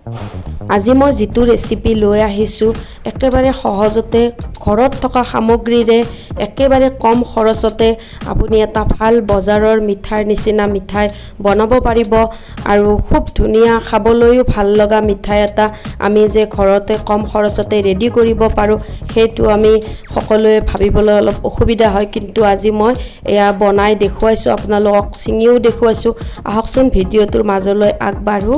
আজি মই যেটো ৰেচিপি লৈ আহিছো একেবাৰে সহজতে ঘৰত থকা সামগ্ৰীৰে একেবাৰে কম খৰচতে আপুনি এটা ভাল বজাৰৰ মিঠাইৰ নিচিনা মিঠাই বনাব পাৰিব আৰু খুব ধুনীয়া খাবলৈও ভাল লগা মিঠাই এটা আমি যে ঘৰতে কম খৰচতে ৰেডি কৰিব পাৰো সেইটো আমি সকলোৱে ভাবিবলৈ অলপ অসুবিধা হয় কিন্তু আজি মই এয়া বনাই দেখুৱাইছো আপোনালোকক চিঙিও দেখুৱাইছো আহকচোন ভিডিঅ'টোৰ মাজলৈ আগবাঢ়ো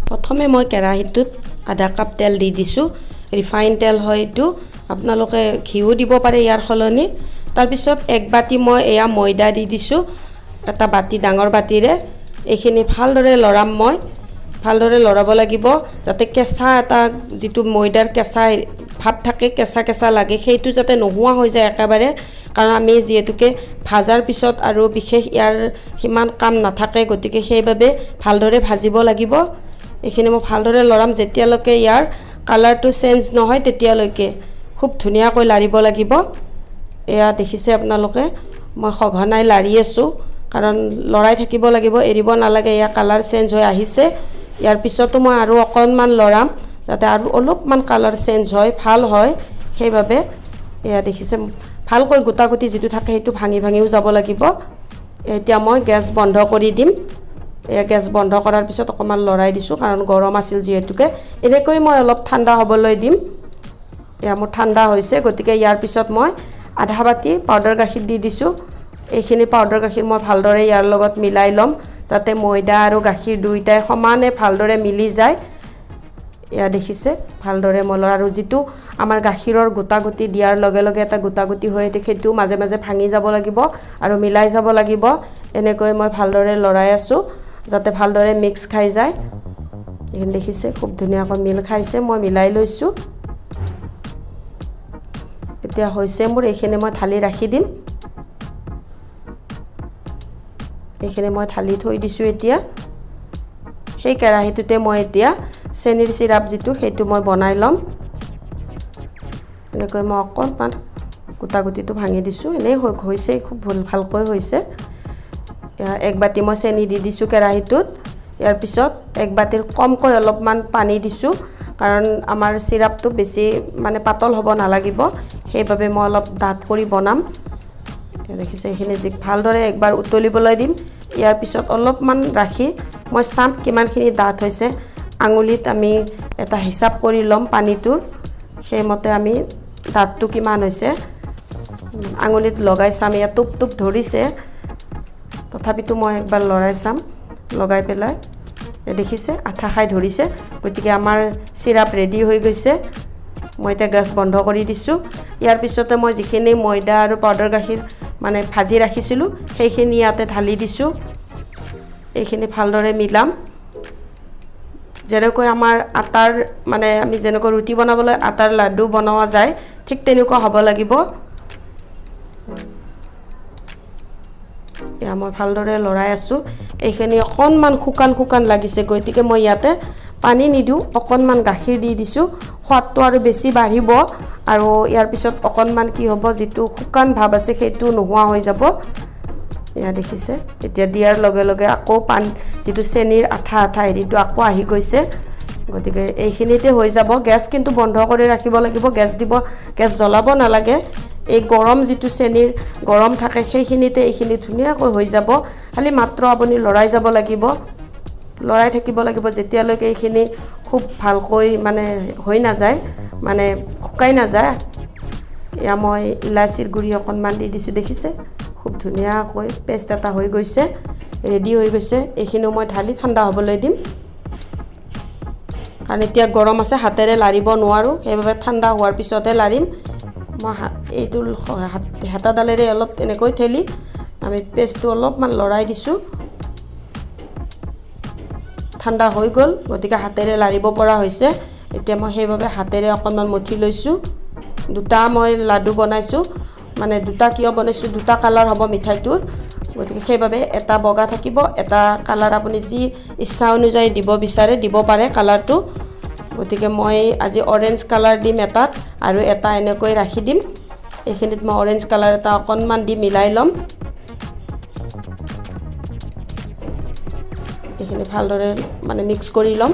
প্ৰথমে মই কেৰাহীটোত আধা কাপ তেল দি দিছো ৰিফাইন তেল হয় এটো আপোনালোকে ঘিও দিব পাৰে ইয়াৰ খলনি তাৰ পিছত এক বাটি মই এয়া ময়দা দি দিছো এটা বাটি ডাঙৰ বাটিৰে এইখিনি ভালদৰে লৰাম মই ভালদৰে লৰাব লাগিব যাতে কেঁচা এটা যেটো ময়দাৰ কেঁচা ভাব থাকে কেঁচা কেঁচা লাগে সেইটো যাতে নোহোৱা হৈ যায় একেবাৰে কাৰণ আমি যেহেতুকে ভাজাৰ পিছত আৰু বিশেষ ইয়াৰ হিমান কাম নাথাকে গতিকে সেইভাবে ভালদৰে ভাজিব লাগিব এইখিনি মই ভালদৰে লৰাম যেতিয়ালৈকে ইয়াৰ কালাৰটো চেঞ্জ নহয় তেতিয়ালৈকে খুব ধুনীয়াকৈ লাৰিব লাগিব এয়া দেখিছে আপোনালোকে মই সঘনাই লাৰি আছো কাৰণ লৰাই থাকিব লাগিব এৰিব নালাগে ইয়া কালাৰ চেঞ্জ হৈ আহিছে ইয়াৰ পিছতো মই আৰু অকনমান লৰাম যাতে আৰু অলপমান কালাৰ চেঞ্জ হয় ভাল হয় সেইভাবে এয়া দেখিছে ভালকৈ গুটাগুটি যেটো থাকে সেইটো ভাঙি ভাঙিও যাব লাগিব এতিয়া মই গ্যাস বন্ধ কৰি দিম এয়া গ্যাস বন্ধ কৰাৰ পিছত অকমান লৰাই দিছো কাৰণ গৰম আছিল যেহেতুকে এনেকৈ মই অলপ ঠাণ্ডা হ'বলৈ দিম এয়া মোৰ ঠাণ্ডা হৈছে গতিকে ইয়াৰ পিছত মই আধা বাটি পাউডাৰ গাখীৰ দি দিছো এইখিনি পাউডাৰ গাখীৰ মই ভালদৰে ইয়াৰ লগত মিলাই লম যাতে ময়দা আৰু গাখীৰ দুইটাই সমানে ভালদৰে মিলি যায় এয়া দেখিছে ভালদৰে মলৰ আৰু যেটো আমাৰ গাখীৰৰ গুটাগুটি দিয়াৰ লগে লগে এটা গুটাগুটি হৈ সেইটো মাজে মাজে ভাঙি যাব লাগিব আৰু মিলাই যাব লাগিব এনেকৈ মই ভালদৰে লৰাই আছো যাতে ভালদৰে মিক্স খাই যায় এন দেখিছে খুব ধুনীয়াকৈ মিল খাইছে মই মিলাই লৈছো এতিয়া হৈছে মোৰ এইখিনি মই থালি ৰাখি দিম এইখিনি মই থালি থৈ দিছো এতিয়া সেই কেৰাহীটোতে মই এতিয়া চেনিৰ সিৰাপ যেটো সেইটো মই বনাই লম এনেকৈ মই অকণমান গুটাগুটিটো ভাঙি দিছো এনে হৈছে খুব ভালকৈ হৈছে এক বাটি মই চেনি দি দিছো কেৰাহীটোত ইয়াৰ পিছত এক বাটিৰ কমকৈ অলপমান পানী দিছো কাৰণ আমাৰ সিৰাপটো বেছি মানে পাতল হ'ব নালাগিব সেইভাবে মই অলপ ডাঠ কৰি বনাম দেখিছে এখিনি যে ভালদৰে একবাৰ উতলিবলৈ দিম ইয়াৰ পিছত অলপমান ৰাখি মই চাম কিমানখিনি ডাঠ হৈছে আঙুলিত আমি এটা হিসাব কৰি লম পানীটোৰ সেইমতে আমি ডাঠটো কিমান হৈছে আঙুলিত লগাই চাম ইয়া টুপ টুপ ধৰিছে তথাপিতো মই একবাৰ লৰাই চাম লগাই পেলাই দেখিছে আঠা খাই ধৰিছে গতিকে আমাৰ সিৰাপ ৰেডি হৈ গৈছে মই এটা গ্যাস বন্ধ কৰি দিছো ইয়াৰ পিছতে মই যিখিনি ময়দা আৰু পাউডাৰ গাখীৰ মানে ভাজি ৰাখিছিলো সেইখিনি ইয়াতে ঢালি দিছো এইখিনি ভালদৰে মিলাম যেনেকৈ আমাৰ আটাৰ মানে আমি যেনেকৈ ৰুটি বনাবলৈ আটাৰ লাড্ডু বনোৱা যায় ঠিক তেনেকুৱা হ'ব লাগিব এয়া মই ভালদৰে লৰাই আছো এইখিনি অকনমান শুকান লাগিছে গতিকে মই ইয়াতে পানী নিদিও অকনমান গাখীৰ দি দিছো সোৱাদটো আৰু বেছি বাঢ়িব আৰু ইয়াৰ পিছত অকনমান কি হ'ব যেটো শুকান ভাব আছে সেইটো নোহোৱা হৈ যাব এয়া দেখিছে এতিয়া দিয়াৰ লগে লগে আকৌ পান যেটো চেনিৰ আঠা হেৰিটো আকৌ আহি গৈছে গতিকে এইখিনিতে হৈ যাব গ্যাস কিন্তু বন্ধ কৰি ৰাখিব লাগিব গ্যাস জ্বলাব নালাগে এই গৰম যেটো চেনিৰ গৰম থাকে সেইখিনিতে এইখিনি ধুনীয়াকৈ হৈ যাব খালি মাত্ৰ আপুনি লৰাই যাব লাগিব লৰাই থাকিব লাগিব যেতিয়ালৈকে এইখিনি খুব ভালকৈ মানে হৈ না যায় মানে শুকাই না যায় এয়া মই ইলাচিৰ গুৰি অকনমান দি দিছো দেখিছে খুব ধুনীয়াকৈ পেষ্ট এটা হৈ গৈছে ৰেডি হৈ গৈছে এইখিনিও মই ঢালি ঠাণ্ডা হ'বলৈ দিম কাৰণ এতিয়া গৰম আছে হাতেৰে লাৰিব নোৱাৰো সেইভাবে ঠাণ্ডা হোৱাৰ পিছতে লাৰিম মই এইটো হাতাডালেৰে অলপ এনেকৈ ঠেলি আমি পেষ্টটো অলপমান লৰাই দিছো ঠাণ্ডা হৈ গল গতিকে হাতেৰে লাৰিব পৰা হৈছে এতিয়া মই সেইভাবে হাতেৰে অকনমান মুঠি লৈছো দুটা মই লাড্ডু বনাইছো মানে দুটা কিয় বনাইছো দুটা কালাৰ হ'ব মিঠাইটোৰ গতিকে সেইভাবে এটা বগা থাকিব এটা কালাৰ আপুনি যি ইচ্ছা অনুযায়ী দিব বিচাৰে দিব পাৰে কালাৰটো গতিকে মই আজি অৰেঞ্জ কালাৰ দিম এটাত আৰু এটা এনেকৈ ৰাখি দিম এইখিনিত মই অৰেঞ্জ কালাৰ এটা অকণমান দি মিলাই ল'ম এইখিনি ভালদৰে মানে মিক্স কৰি ল'ম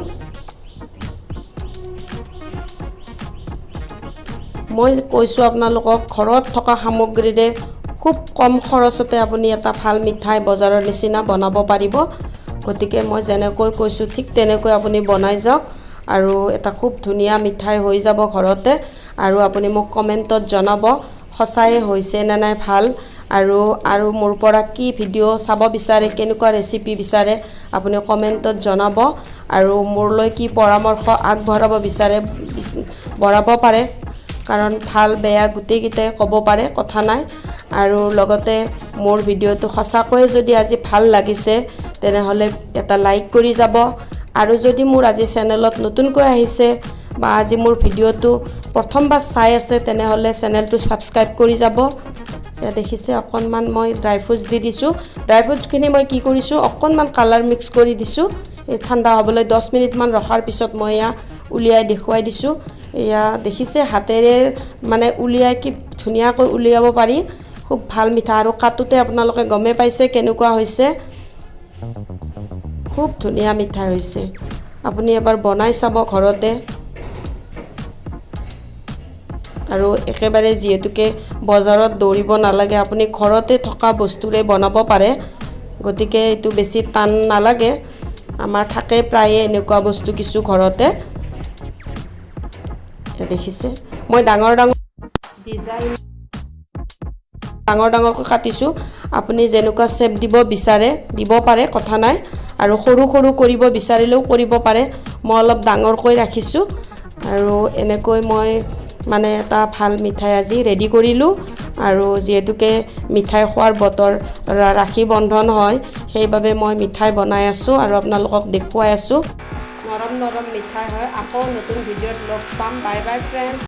মই কৈছোঁ আপোনালোকক ঘৰত থকা সামগ্ৰীৰে খুব কম খৰচতে আপুনি এটা ভাল মিঠাই বজাৰৰ নিচিনা বনাব পাৰিব গতিকে মই যেনেকৈ কৈছোঁ ঠিক তেনেকৈ আপুনি বনাই যাওক আৰু এটা খুব ধুনীয়া মিঠাই হৈ যাব ঘৰতে আৰু আপুনি মোক কমেণ্টত জনাব সঁচাই হৈছে নে নাই ভাল আৰু মোৰ পৰা কি ভিডিঅ' চাব বিচাৰে কেনেকুৱা ৰেচিপি বিচাৰে আপুনি কমেণ্টত জনাব আৰু মোৰলৈ কি পৰামৰ্শ আগবঢ়াব বিচাৰে বঢ়াব পাৰে কাৰণ ভাল বেয়া গোটেইকেইটাই ক'ব পাৰে কথা নাই আৰু লগতে মোৰ ভিডিঅ'টো সঁচাকৈয়ে যদি আজি ভাল লাগিছে তেনেহ'লে এটা লাইক কৰি যাব আৰু যদি মোৰ আজি চেনেলত নতুনকৈ আহিছে বা আজি মোৰ ভিডিঅ'টো প্ৰথমবাৰ চাই আছে তেনেহ'লে চেনেলটো ছাবস্ক্ৰাইব কৰি যাব দেখিছে অকণমান মই ড্ৰাই ফ্ৰুটছ দি দিছোঁ ড্ৰাই ফ্ৰুটছখিনি মই কি কৰিছোঁ অকণমান কালাৰ মিক্স কৰি দিছোঁ এই ঠাণ্ডা হ'বলৈ 10 মিনিটমান ৰখাৰ পিছত মই এয়া উলিয়াই দেখুৱাই দিছোঁ এয়া দেখিছে হাতেৰে মানে উলিয়াই কি ধুনীয়াকৈ উলিয়াব পাৰি খুব ভাল মিঠা আৰু কাটোতে আপোনালোকে গমে পাইছে কেনেকুৱা হৈছে খুব ধুনীয়া মিঠাই হৈছে আপুনি এবাৰ বনাই চাব ঘৰতে আৰু একেবাৰে যিহেতুকে বজাৰত দৌৰিব নালাগে আপুনি ঘৰতে থকা বস্তুৰে বনাব পাৰে গতিকে এইটো বেছি টান নালাগে আমাৰ থাকে প্ৰায়ে এনেকুৱা বস্তু কিছু ঘৰতে দেখিছে মই ডাঙৰ ডিজাইন ডাঙৰকৈ কাটিছোঁ আপুনি যেনেকুৱা শেপ দিব বিচাৰে দিব পাৰে কথা নাই আৰু সৰু সৰু কৰিব বিচাৰিলেও কৰিব পাৰে মই অলপ ডাঙৰকৈ ৰাখিছোঁ আৰু এনেকৈ মই মানে এটা ভাল মিঠাই আজি ৰেডি কৰিলোঁ আৰু যিহেতুকে মিঠাই খোৱাৰ বতৰ ৰাখি বন্ধন হয় সেইবাবে মই মিঠাই বনাই আছোঁ আৰু আপোনালোকক দেখুৱাই আছোঁ নৰম নৰম মিঠাই হয় আকৌ নতুন ভিডিঅ'ত লগ পাম বাই বাই ফ্ৰেণ্ডছ